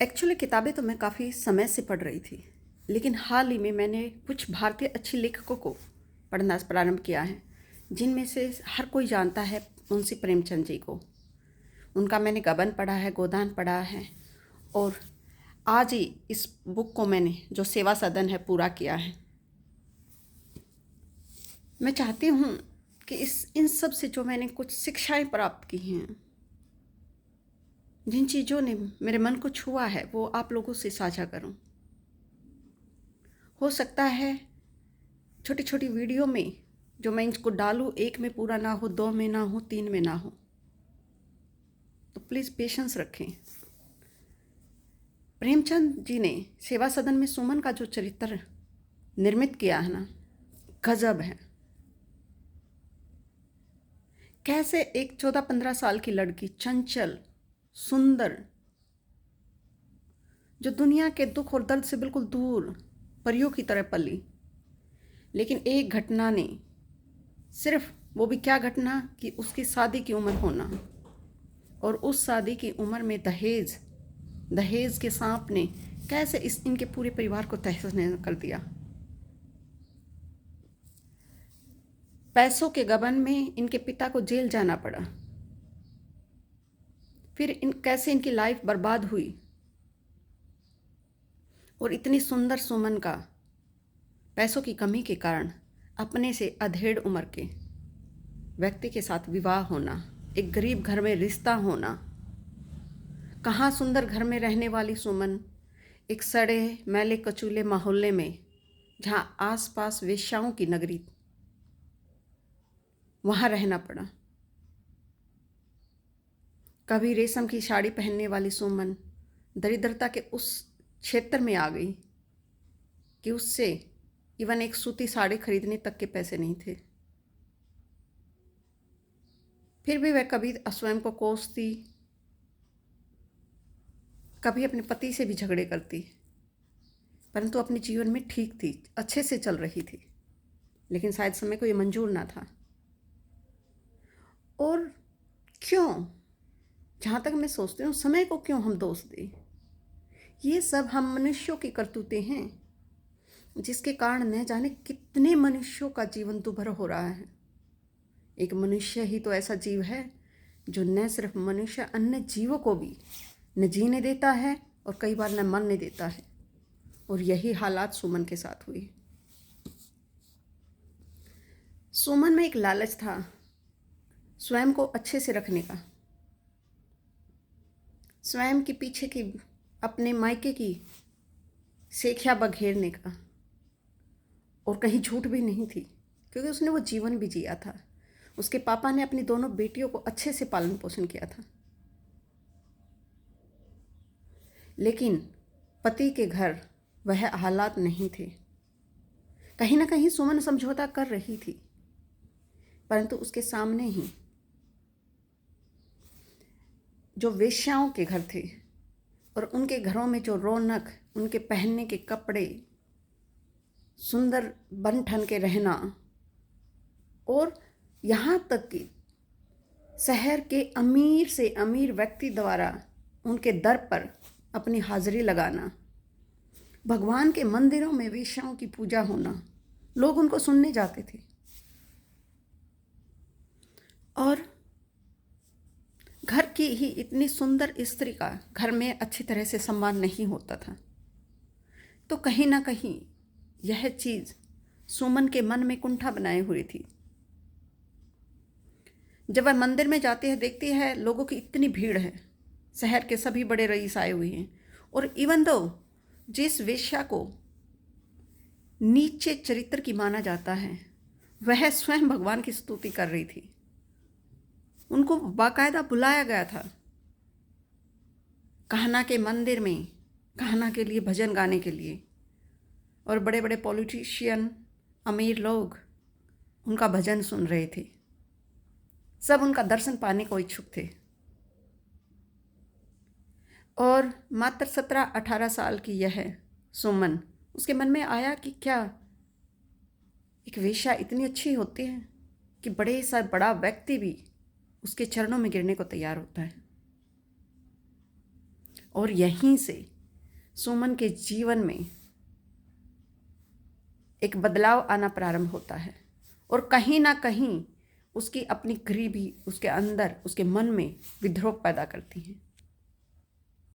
Actually किताबें तो मैं काफ़ी समय से पढ़ रही थी, लेकिन हाल ही में मैंने कुछ भारतीय अच्छे लेखकों को पढ़ना प्रारंभ किया है, जिनमें से हर कोई जानता है मुंशी प्रेमचंद जी को। उनका मैंने गबन पढ़ा है, गोदान पढ़ा है, और आज ही इस बुक को मैंने जो सेवा सदन है पूरा किया है। मैं चाहती हूँ कि इन सब से जो मैंने कुछ शिक्षाएं प्राप्त की हैं, जिन चीज़ों ने मेरे मन को छुआ है, वो आप लोगों से साझा करूं। हो सकता है छोटी छोटी वीडियो में जो मैं इनको डालूं, एक में पूरा ना हो, दो में ना हो, तीन में ना हो, तो प्लीज़ पेशेंस रखें। प्रेमचंद जी ने सेवा सदन में सुमन का जो चरित्र निर्मित किया है ना, गजब है। कैसे एक 14-15 साल की लड़की, चंचल, सुंदर, जो दुनिया के दुख और दर्द से बिल्कुल दूर परियों की तरह पली, लेकिन एक घटना ने, सिर्फ वो भी क्या घटना कि उसकी शादी की उम्र होना, और उस शादी की उम्र में दहेज के सांप ने कैसे इनके पूरे परिवार को तहस नहस कर दिया। पैसों के गबन में इनके पिता को जेल जाना पड़ा, फिर कैसे इनकी लाइफ बर्बाद हुई, और इतनी सुंदर सुमन का पैसों की कमी के कारण अपने से अधेड़ उम्र के व्यक्ति के साथ विवाह होना, एक गरीब घर में रिश्ता होना। कहाँ सुंदर घर में रहने वाली सुमन एक सड़े मैले कचूले मोहल्ले में, जहाँ आसपास वेश्याओं की नगरी, वहाँ रहना पड़ा। कभी रेशम की साड़ी पहनने वाली सुमन दरिद्रता के उस क्षेत्र में आ गई कि उससे इवन एक सूती साड़ी खरीदने तक के पैसे नहीं थे। फिर भी वह कभी स्वयं को कोसती, कभी अपने पति से भी झगड़े करती, परंतु अपने जीवन में ठीक थी, अच्छे से चल रही थी। लेकिन शायद समय को ये मंजूर ना था। और क्यों, जहाँ तक मैं सोचती हूँ, समय को क्यों हम दोष दें? ये सब हम मनुष्यों की करतूतें हैं, जिसके कारण न जाने कितने मनुष्यों का जीवन दुभर हो रहा है। एक मनुष्य ही तो ऐसा जीव है जो न सिर्फ मनुष्य, अन्य जीवों को भी न जीने देता है और कई बार न मरने देता है। और यही हालात सुमन के साथ हुई। सुमन में एक लालच था स्वयं को अच्छे से रखने का, स्वयं के पीछे की, अपने मायके की सेखिया बघेरने का, और कहीं झूठ भी नहीं थी, क्योंकि उसने वो जीवन भी जिया था। उसके पापा ने अपनी दोनों बेटियों को अच्छे से पालन पोषण किया था, लेकिन पति के घर वह हालात नहीं थे। कहीं ना कहीं सुमन समझौता कर रही थी, परंतु उसके सामने ही जो वेश्याओं के घर थे, और उनके घरों में जो रौनक, उनके पहनने के कपड़े, सुंदर बन ठन के रहना, और यहाँ तक कि शहर के अमीर से अमीर व्यक्ति द्वारा उनके दर पर अपनी हाजिरी लगाना, भगवान के मंदिरों में वेश्याओं की पूजा होना, लोग उनको सुनने जाते थे। और घर की ही इतनी सुंदर स्त्री का घर में अच्छी तरह से सम्मान नहीं होता था। तो कहीं ना कहीं यह चीज़ सुमन के मन में कुंठा बनाए हुई थी। जब वह मंदिर में जाती है, देखती है लोगों की इतनी भीड़ है, शहर के सभी बड़े रईस आए हुए हैं, और इवन दो जिस वेश्या को नीचे चरित्र की माना जाता है, वह स्वयं भगवान की स्तुति कर रही थी। उनको बाकायदा बुलाया गया था कान्हा के मंदिर में, कान्हा के लिए भजन गाने के लिए, और बड़े बड़े पॉलिटिशियन, अमीर लोग उनका भजन सुन रहे थे। सब उनका दर्शन पाने को इच्छुक थे। और मात्र 17-18 साल की यह सुमन, उसके मन में आया कि क्या एक वेश्या इतनी अच्छी होती है कि बड़े सा बड़ा व्यक्ति भी उसके चरणों में गिरने को तैयार होता है। और यहीं से सुमन के जीवन में एक बदलाव आना प्रारंभ होता है और कहीं ना कहीं उसकी अपनी गरीबी उसके अंदर, उसके मन में विद्रोह पैदा करती है।